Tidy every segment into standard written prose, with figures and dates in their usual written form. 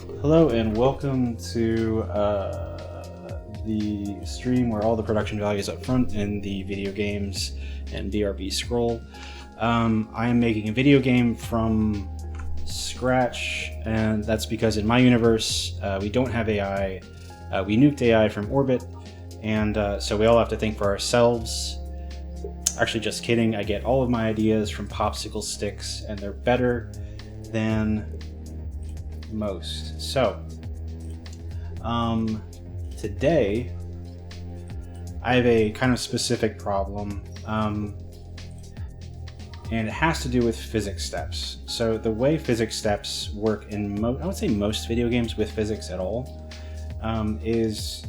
Hello and welcome to the stream where all the production value is up front in the video games and BRB scroll. I am making a video game from scratch, and that's because in my universe we don't have AI. We nuked AI from orbit, and so we all have to think for ourselves. Actually, just kidding. I get all of my ideas from popsicle sticks, and they're better than most. So, today I have a kind of specific problem, and it has to do with physics steps. So the way physics steps work in I would say most video games with physics at all, is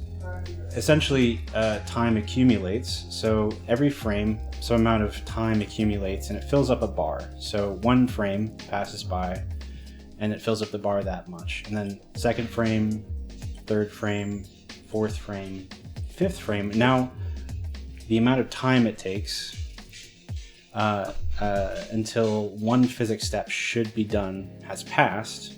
essentially time accumulates. So every frame, some amount of time accumulates, and it fills up a bar. So one frame passes by, and it fills up the bar that much. And then second frame, third frame, fourth frame, fifth frame. Now, the amount of time it takes until one physics step should be done has passed,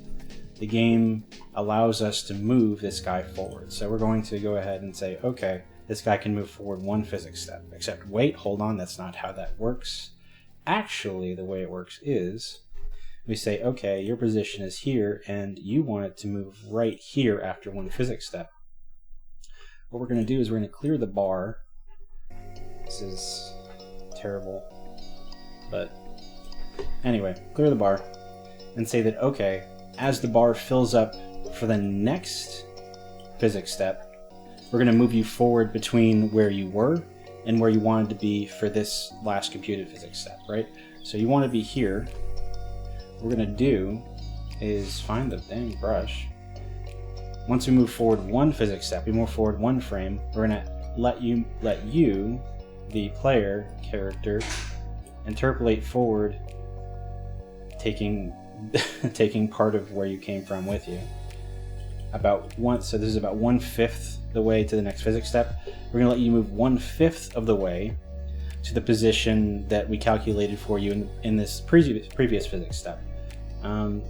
the game allows us to move this guy forward. So we're going to go ahead and say, okay, this guy can move forward one physics step. Except, wait, hold on, that's not how that works. Actually, the way it works is, we say, okay, your position is here, and you want it to move right here after one physics step. What we're going to do is we're going to clear the bar. This is terrible. But anyway, clear the bar and say that, okay, as the bar fills up for the next physics step, we're going to move you forward between where you were and where you wanted to be for this last computed physics step, right? So you want to be here. What we're going to do is find the dang brush. Once we move forward one physics step, we move forward one frame, we're going to let you, the player character, interpolate forward, taking part of where you came from with you. So this is about 1/5 the way to the next physics step. We're going to let you move 1/5 of the way to the position that we calculated for you in this previous physics step.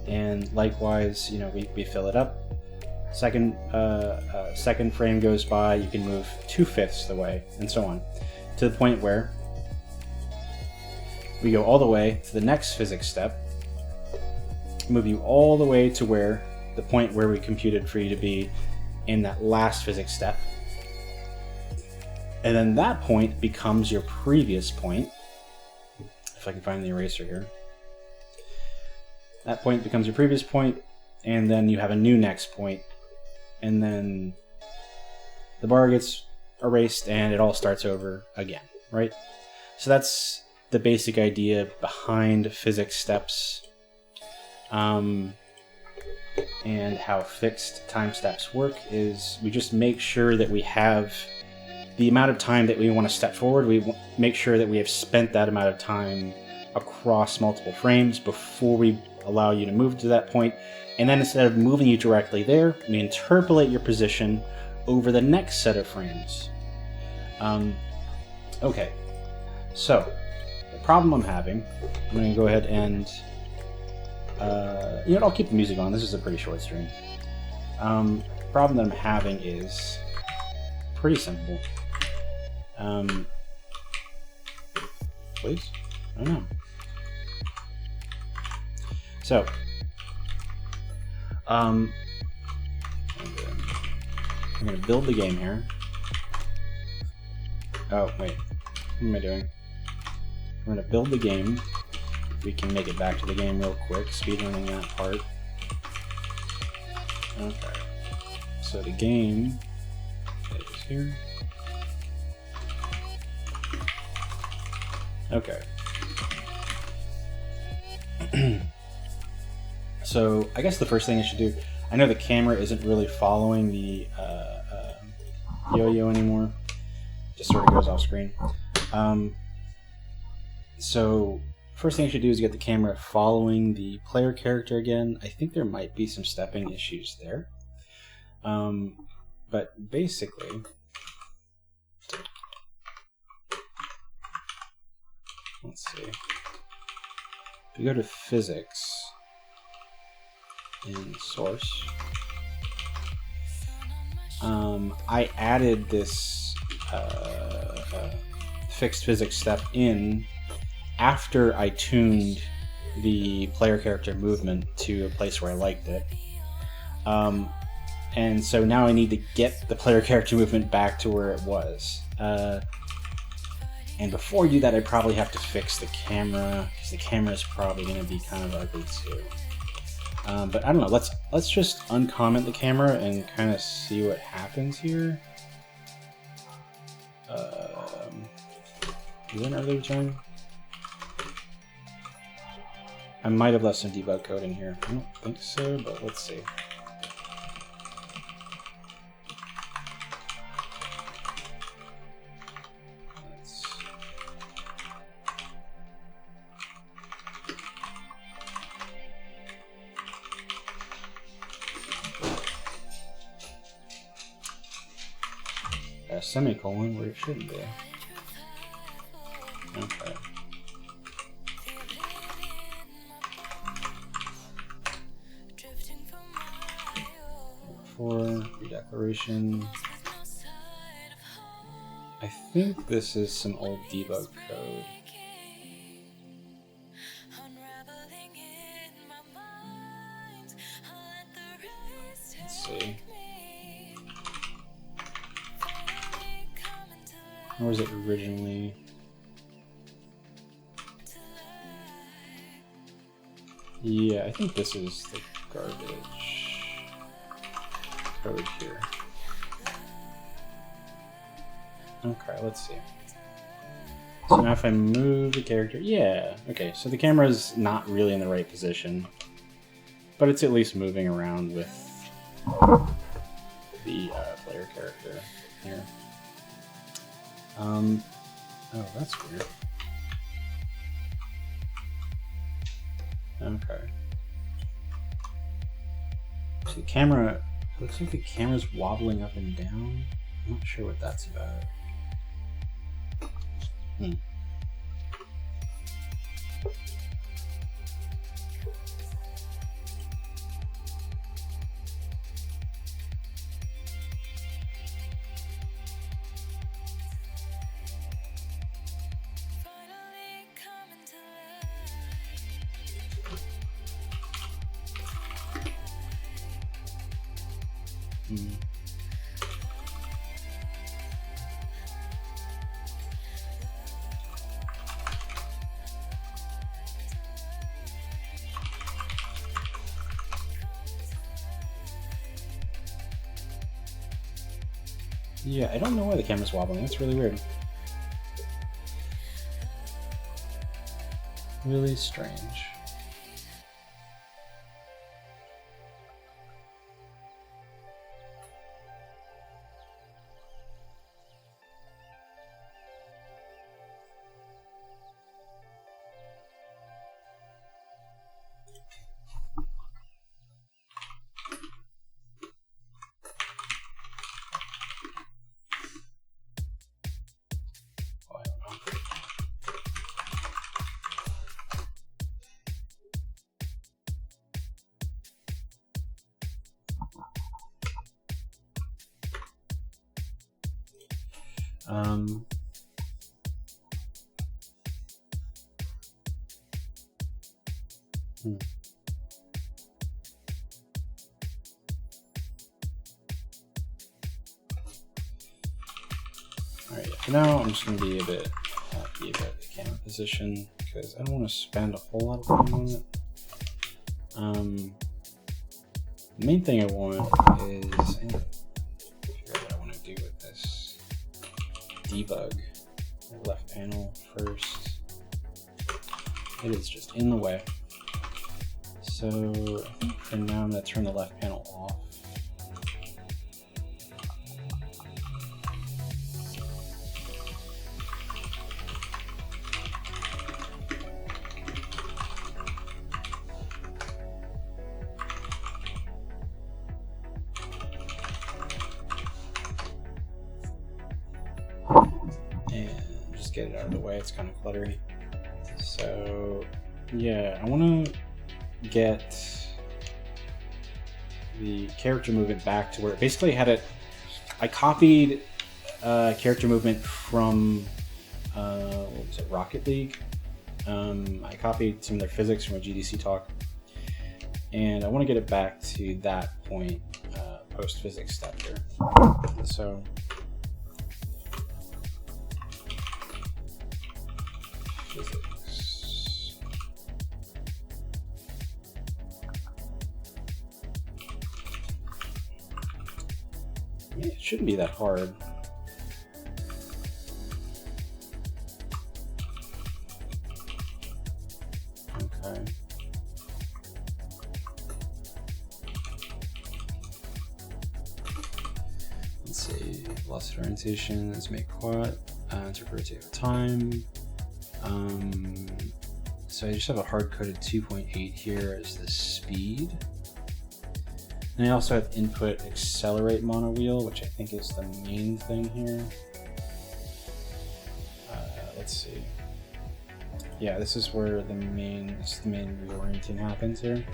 And likewise, we fill it up. Second frame goes by, you can move 2/5 the way, and so on, to the point where we go all the way to the next physics step, move you all the way to the point where we computed for you to be in that last physics step. And then that point becomes your previous point. If I can find the eraser here. That point becomes your previous point, and then you have a new next point. And then the bar gets erased and it all starts over again, right? So that's the basic idea behind physics steps. And how fixed time steps work is we just make sure that we have the amount of time that we want to step forward. We make sure that we have spent that amount of time across multiple frames before we allow you to move to that point. And then instead of moving you directly there, we interpolate your position over the next set of frames. Okay, so the problem I'm having, I'm going to go ahead and I'll keep the music on. This is a pretty short stream. Problem that I'm having is pretty simple. Please? I don't know. So, I'm going to build the game here. Oh, wait. What am I doing? I'm going to build the game. We can make it back to the game real quick, speedrunning that part. Okay, so the game is here. Okay. So I guess the first thing I should do, I know the camera isn't really following the yo-yo anymore. Just sort of goes off screen. So first thing I should do is get the camera following the player character again. I think there might be some stepping issues there. But basically, let's see. If we go to physics in source, I added this fixed physics step in after I tuned the player character movement to a place where I liked it. And so now I need to get the player character movement back to where it was. And before I do that, I probably have to fix the camera, because the camera is probably going to be kind of ugly too. But I don't know, let's just uncomment the camera and kind of see what happens here. Is it an early return? I might have left some debug code in here. I don't think so, but let's see. A semicolon where it shouldn't be. Okay. For redeclaration. I think this is some old debug code. Let's see. Where was it originally? Yeah, I think this is the garbage code here. Okay, let's see. So now if I move the character, yeah, okay, so the camera's not really in the right position, but it's at least moving around with the player character here. Oh, that's weird. Okay. So the camera, looks like the camera's wobbling up and down. I'm not sure what that's about. Yeah, I don't know why the camera's wobbling. That's really weird. Really strange. Alright, for now I'm just going to be a bit happy about the camera position because I don't want to spend a whole lot of time on it. The main thing I want is, I need to figure out what I want to do with this debug. The left panel first. It is just in the way. So I think for now I'm going to turn the left panel off. And just get it out of the way, it's kind of cluttery. So yeah, I want to get the character movement back to where basically had it I copied character movement from what was it, Rocket League. I copied some of their physics from a GDC talk, and I want to get it back to that point post physics step here. So physics. Yeah, it shouldn't be that hard. Okay. Let's see. Velocity orientation. Let's make quad. Interpret over time. So I just have a hard-coded 2.8 here as the speed. And I also have input accelerate monowheel, which I think is the main thing here. Let's see. Yeah, this is where the main reorienting happens here.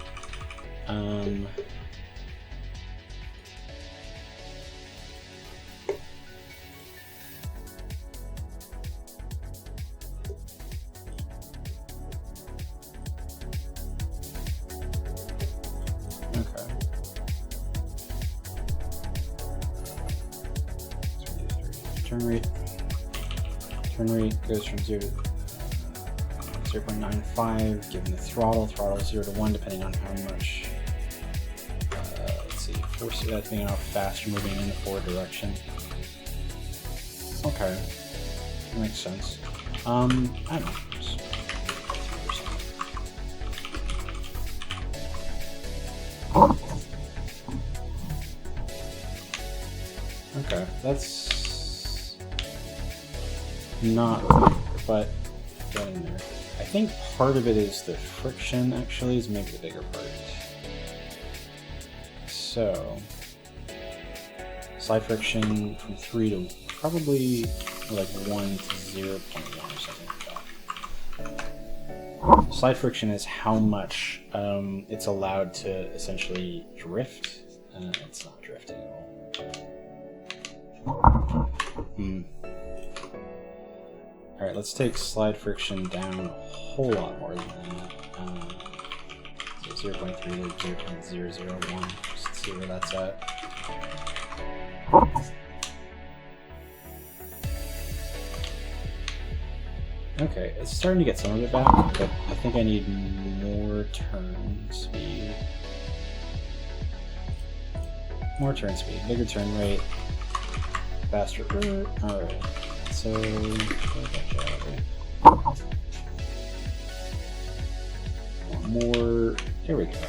Turn rate goes from 0 to 0.95, given the throttle. Throttle 0 to 1, depending on how much. Let's see, force depending on how fast you're moving in the forward direction. Okay, that makes sense. I don't know. Okay, that's not weird, but getting there. I think part of it is the friction, actually, is maybe the bigger part. So, slide friction from 3 to probably like 1 to 0.1 or something like that. Slide friction is how much it's allowed to essentially drift. It's not drifting at all. Alright, let's take slide friction down a whole lot more than that. So 0.3 to 0.001, just to see where that's at. Okay, it's starting to get some of it back, but I think I need more turn speed. More turn speed, bigger turn rate, faster. Alright, so more. Here we go.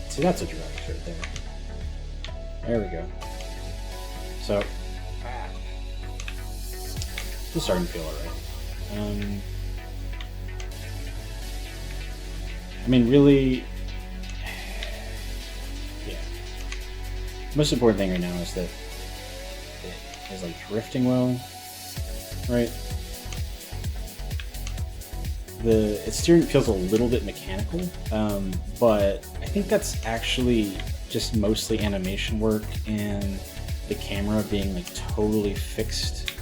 See, that's a direct right there. There we go. So, just starting to feel alright. I mean, really, yeah. Most important thing right now is that it is like drifting well, right? Its steering feels a little bit mechanical, but I think that's actually just mostly animation work and the camera being like totally fixed.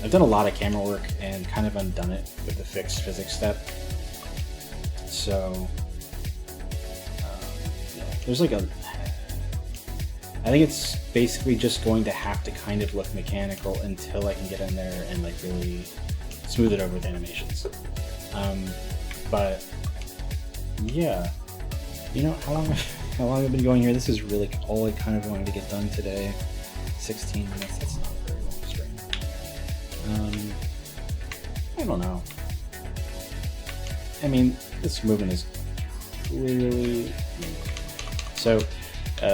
I've done a lot of camera work and kind of undone it with the fixed physics step. So, yeah, there's like I think it's basically just going to have to kind of look mechanical until I can get in there and like really smooth it over with animations. But yeah, you know how long I've been going here. This is really all I kind of wanted to get done today. 16 minutes. That's not a very long stream. I don't know. I mean, this movement is clearly so.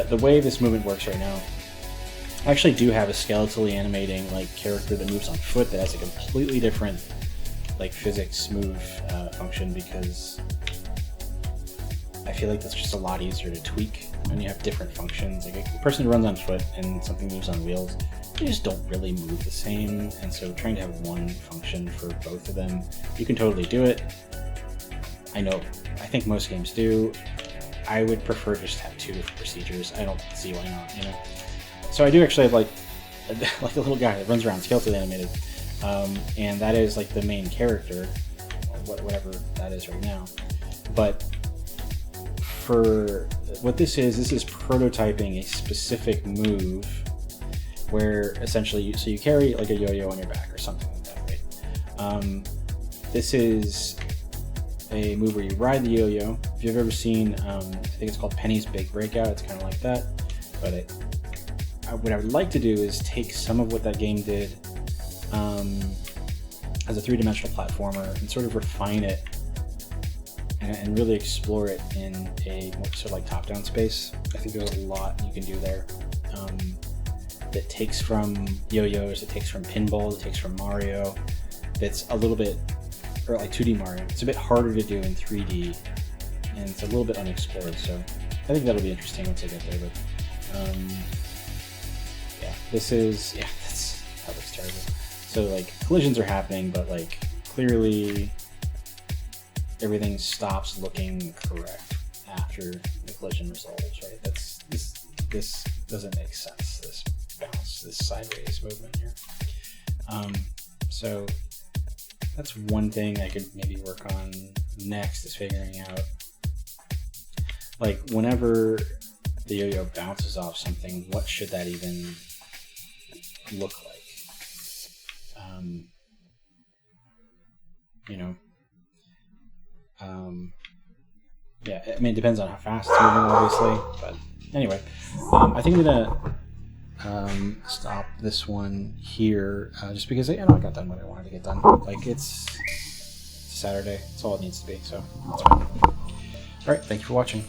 The way this movement works right now, I actually do have a skeletally animating like character that moves on foot that has a completely different like physics move function, because I feel like that's just a lot easier to tweak when you have different functions. Like a person who runs on foot and something moves on wheels, they just don't really move the same, and so trying to have one function for both of them, you can totally do it. I think most games do. I would prefer just have two procedures. I don't see why not, you know? so I do actually have like a little guy that runs around, skeleton animated, and that is like the main character, or whatever that is right now. But for what this is prototyping a specific move where essentially you carry like a yo-yo on your back or something like that, right? This is a move where you ride the yo-yo. If you've ever seen, I think it's called Penny's Big Breakout, it's kind of like that. But what I would like to do is take some of what that game did as a three-dimensional platformer and sort of refine it and really explore it in a more sort of like top-down space. I think there's a lot you can do there. That takes from yo-yos, it takes from pinball, it takes from Mario. That's a little bit, or like 2D Mario. It's a bit harder to do in 3D, and it's a little bit unexplored. So I think that'll be interesting once I get there. But yeah, that looks terrible. So like collisions are happening, but like clearly everything stops looking correct after the collision resolves, right? This doesn't make sense, this bounce, this sideways movement here. So that's one thing I could maybe work on next, is figuring out, like, whenever the yo-yo bounces off something, what should that even look like? Yeah, I mean, it depends on how fast it's moving, obviously, but anyway, I think I'm gonna stop this one here, just because I got done what I wanted to get done. Like, it's Saturday, that's all it needs to be, so that's fine. Alright, thank you for watching.